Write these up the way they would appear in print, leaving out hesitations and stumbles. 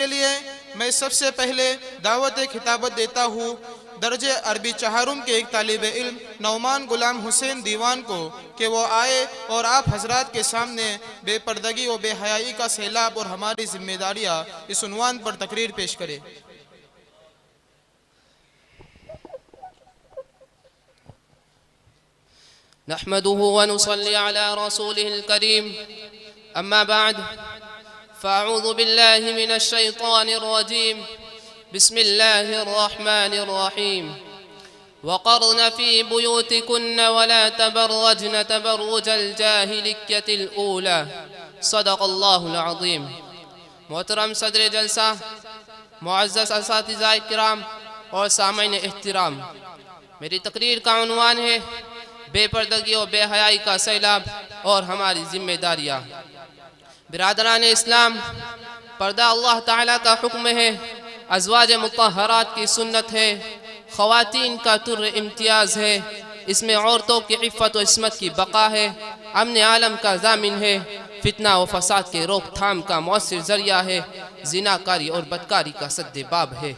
के लिए मैं सबसे पहले दावत खिताबत देता हूँ दर्जे अरबी चहारुम के एक तालिब इल्म नौमान गुलाम हुसैन दीवान को कि वो आए और आप हजरात के सामने बेपर्दगी और बेहयाई का सैलाब और हमारी जिम्मेदारियाँ इस उन्वान पर तकरीर पेश करे। नहमदुहु व नुसल्ली अला रसूलिहिल करीम अम्मा बाद फ़अऊज़ु बिल्लाहि मिनश शैतानिर रजीम बिस्मिल्लाहिर रहमानिर रहीम वक़र्न फ़ी बुयूतिकुन्न वला तबर्रजन तबर्रुजल जाहिलिय्यतिल ऊला सदक़ल्लाहुल अज़ीम। मोहतरम सदर जलसा, मुअज़्ज़ज़ असातिज़ा किराम और सामईन एहतराम, मेरी तकरीर का उन्वान है बेपर्दगी और बेहयाई का सैलाब और हमारी जिम्मेदारियाँ। बिरादरान इस्लाम, पर्दा अल्लाह ताला का हुक्म है, अज़वाज मुतहरात की सुन्नत है, ख़वातीन का तुर्र इम्तियाज़ है, इसमें औरतों की इफ़्फ़त व इस्मत की बका है, अमन आलम का ज़ामिन है, फितना व फसाद के रोकथाम का मौसर ज़रिया है, ज़िनाकारी और बदकारी का सद्दे बाब है।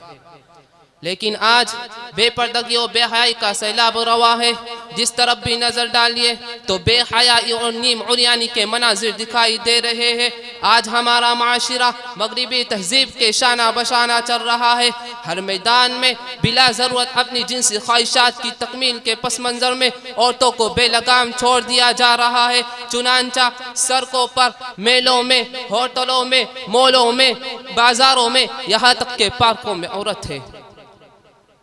लेकिन आज बेपर्दगी और बेहयाई का सैलाब रवा है। जिस तरफ भी नज़र डालिए तो बेहयाई और नीम उरियानी के मनाजिर दिखाई दे रहे हैं। आज हमारा माशिरा मगरिबी तहजीब के शाना बशाना चल रहा है। हर मैदान में बिला ज़रूरत अपनी जिनसी ख्वाहिशात की तकमील के पस मंज़र में औरतों को बेलगाम छोड़ दिया जा रहा है। चुनांचा सड़कों पर, मेलों में, होटलों में, मॉलों में, बाज़ारों में, यहाँ तक के पार्कों में औरत है।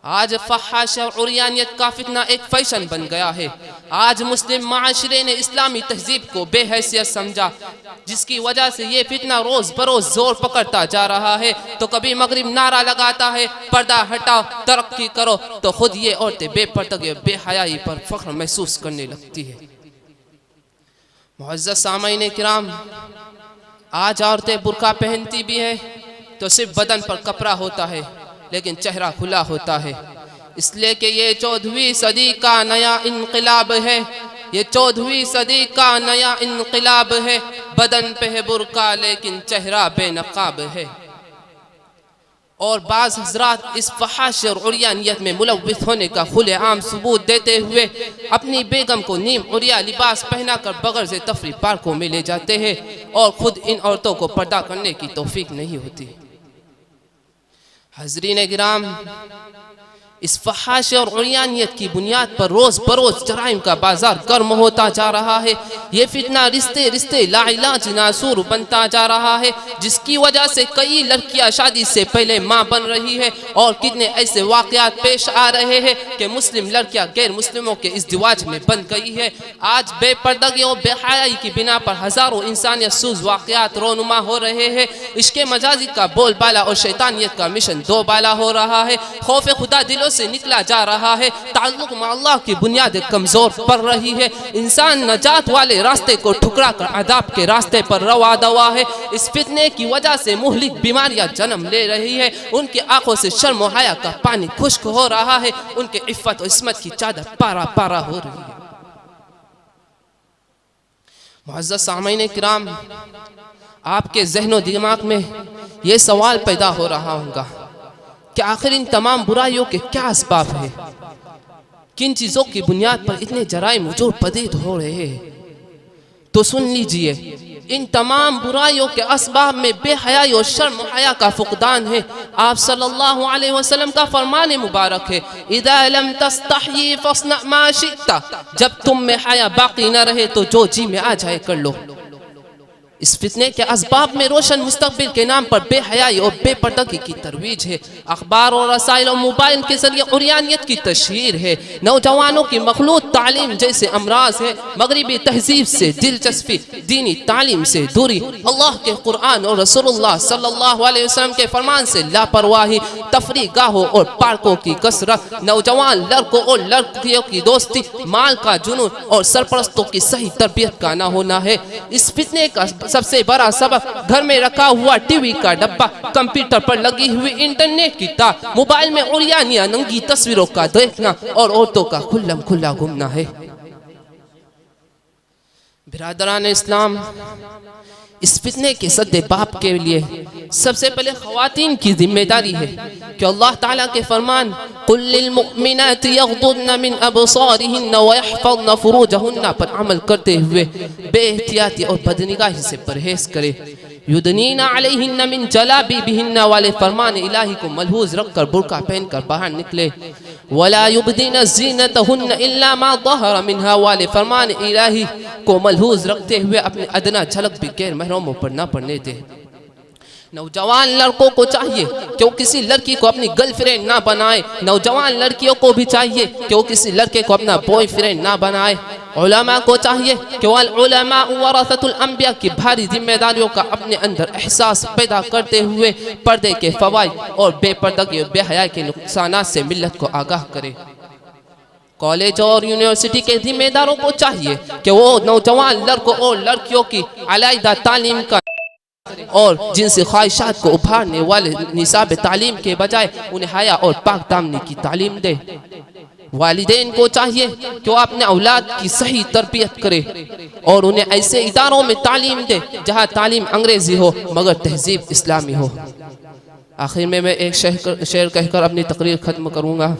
आज फहाश और उरियानियत का फितना एक फैशन बन गया है। आज मुस्लिम माशरे ने इस्लामी तहजीब को बेहैसियत समझा, जिसकी वजह से ये फितना रोज़ बरोज़ जोर पकड़ता जा रहा है। तो कभी मगरिब नारा लगाता है पर्दा हटाओ, तरक्की करो, तो खुद ये औरतें बेपर्दगी बेहयाई पर फख्र महसूस करने लगती है। मुअज़्ज़ज़ सामईन किराम, आज औरतें बुर्का पहनती भी हैं तो सिर्फ बदन पर कपड़ा होता है, लेकिन चेहरा खुला होता है। इसलिए कि ये 14वीं सदी का नया इनकलाब है। ये 14वीं सदी का नया इनकलाब है। बदन पे है बुर्का लेकिन चेहरा बेनकाब है। और बाज़ हज़रात इस फहाश और उरियानियत में मुलव्विस होने का खुलेआम सबूत देते हुए अपनी बेगम को नीम उरिया लिबास पहना कर बगैर से तफरी पार्कों में ले जाते हैं और ख़ुद इन औरतों को पर्दा करने की तौफीक नहीं होती। हज़रीन गिराम, इस फहाश और उरियानियत की बुनियाद पर रोज़ बरोज़ जराइम का बाजार गर्म होता जा रहा है। ये फितना रिश्ते रिश्ते लाइलाज नासूर बनता जा रहा है, जिसकी वजह से कई लड़कियां शादी से पहले माँ बन रही है और कितने ऐसे वाक़यात पेश आ रहे हैं कि मुस्लिम लड़कियां गैर मुस्लिमों के इज़्दिवाज में बन गई है। आज बेपर्दगी और बेहयाई की बिना पर हज़ारों इंसानियत सूज़ वाक़यात रोनुमा हो रहे हैं। इश्क़ मजाजी का बोलबाला और शैतानियत का मिशन दो बाला हो रहा है। खौफ खुदा दिलों से निकला जा रहा है। ताल्लुक़ में अल्लाह की बुनियादें कमज़ोर पड़ रही है। इंसान नजात वाले रास्ते को ठुकरा कर अदाब के रास्ते पर रवा दवा है। इस फितने की वजह से मुहलिक बीमारियां जन्म ले रही है। उनकी आंखों से शर्म और हया का पानी खुश्क हो रहा है। उनके इफ़्फ़त और इस्मत की चादर पारा पारा हो रही है। मुअज़्ज़ज़ सामईन किराम, आपके ज़हनो दिमाग में ये सवाल पैदा हो रहा होगा कि आखिर इन तमाम बुराइयों के क्या असबाब हैं? किन चीज़ों की बुनियाद पर इतने जराइम वजूद पदीद हो रहे हैं? तो सुन लीजिए, इन तमाम बुराइयों के असबाब में बेहयाई और शर्म हया का फुकदान है। आप सल्लल्लाहु अलैहि वसल्लम का फरमान मुबारक है, इज़ा लम तस्तही फस्ना मा शि'ता, जब तुम में हया बाकी न रहे तो जो जी में आ जाए कर लो। इस फितने के असबाब में रोशन मुस्तकबिल के नाम पर बेहयाई और बेपर्दगी की तरवीज है। अखबार और रसाइल और मोबाइल के जरिए उरियानियत की तशहीर है। नौजवानों की मखलूत तालीम जैसे अमराज है। मगरिबी तहजीब से दिलचस्पी, दीनी तालीम से दूरी, अल्लाह के कुरान और रसूलुल्लाह सल्लल्लाहु अलैहि वसल्लम के फरमान से लापरवाही, तफरी गाहों और पार्कों की कसरत, नौजवान लड़कों और लड़कियों की दोस्ती, माल का जुनून और सरपरस्तों की सही तरबियत का न होना है। इस फितने का सबसे बड़ा सबब घर में रखा हुआ टीवी का डब्बा, कंप्यूटर पर लगी हुई इंटरनेट की तार, मोबाइल में उरियानिया नंगी तस्वीरों का देखना और औरतों का खुल्लम खुल्ला घूमना है। बिरादरान इस्लाम, इस फितने के सद्दे बाप के लिए सबसे पहले ख़वातीन की जिम्मेदारी है कि अल्लाह ताला के फरमान कुल लिल मुमिनाति यग़दुदन मिन अबसारिहिन व यहफ़ज़न फ़ुरूजहुन पर अमल करते हुए बेएहतियाती और बदनिगाही से परहेज करे। युदनीना अलैहिन मिन जलाबिबिहिन वाले फरमान इलाही को मलहूज रखकर बुर्का पहनकर बाहर निकले। वला युबदीना ज़ीनतहुन इल्ला मा ज़हरा मिन्हा वाले फरमान इलाही को मलहूज रखते हुए अपने अदना झलक भी गैर महरमों पर न पड़ने दे। नौजवान लड़कों को चाहिए कि वो किसी लड़की को अपनी गर्लफ्रेंड ना बनाए। नौजवान लड़कियों को भी चाहिए कि वो किसी लड़के को अपना बॉयफ्रेंड ना बनाए। उलमा को चाहिए कि वल उलमा वरसतुल अंबिया की भारी जिम्मेदारियों का अपने अंदर एहसास पैदा करते हुए पर्दे के फवाइद और बेपर्दगी और बेहया के नुकसानात से मिल्लत को आगाह करे। कॉलेज और यूनिवर्सिटी के जिम्मेदारों को चाहिए कि वो नौजवान लड़कों और लड़कियों की अलहदा तालीम का और जिनसे ख्वाहिशात को उभारने वाले निसाब तालीम के बजाय उन्हें हया और पाक दामनी की तालीम दे। वालिदैन को चाहिए कि वो अपने औलाद की सही तरबियत करे और उन्हें ऐसे इदारों में तालीम दे जहाँ तालीम अंग्रेजी हो मगर तहजीब इस्लामी हो। आखिर में मैं एक शेर कहकर अपनी तकरीर ख़त्म करूँगा।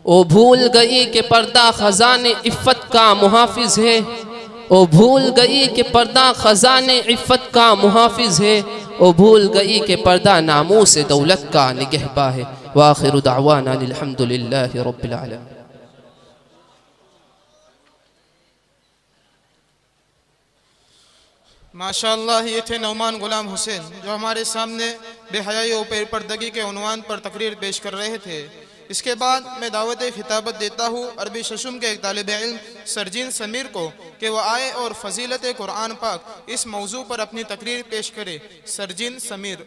ओ भूल गई कि पर्दा खजाने इफ़्फ़त का मुहाफिज है। ओ भूल गई कि पर्दा खजाने इफ़्फ़त का मुहाफिज है। ओ भूल गई कि पर्दा नामूस दौलत का निगहबा है। व आखिरु दावाना अल्हम्दुलिल्लाहि रब्बिल आलमीन। माशाअल्लाह, ये थे नौमान गुलाम हुसैन जो हमारे सामने बेहयाई और बेपर्दगी के उन्वान पर तकरीर पेश कर रहे थे। इसके बाद मैं दावत खिताबत देता हूँ अरबी शशुम के एक तालिब इल्म सरजीन समीर को कि वह आए और फजीलत कुरान पाक इस मौजू पर अपनी तकरीर पेश करे। सरजीन समीर।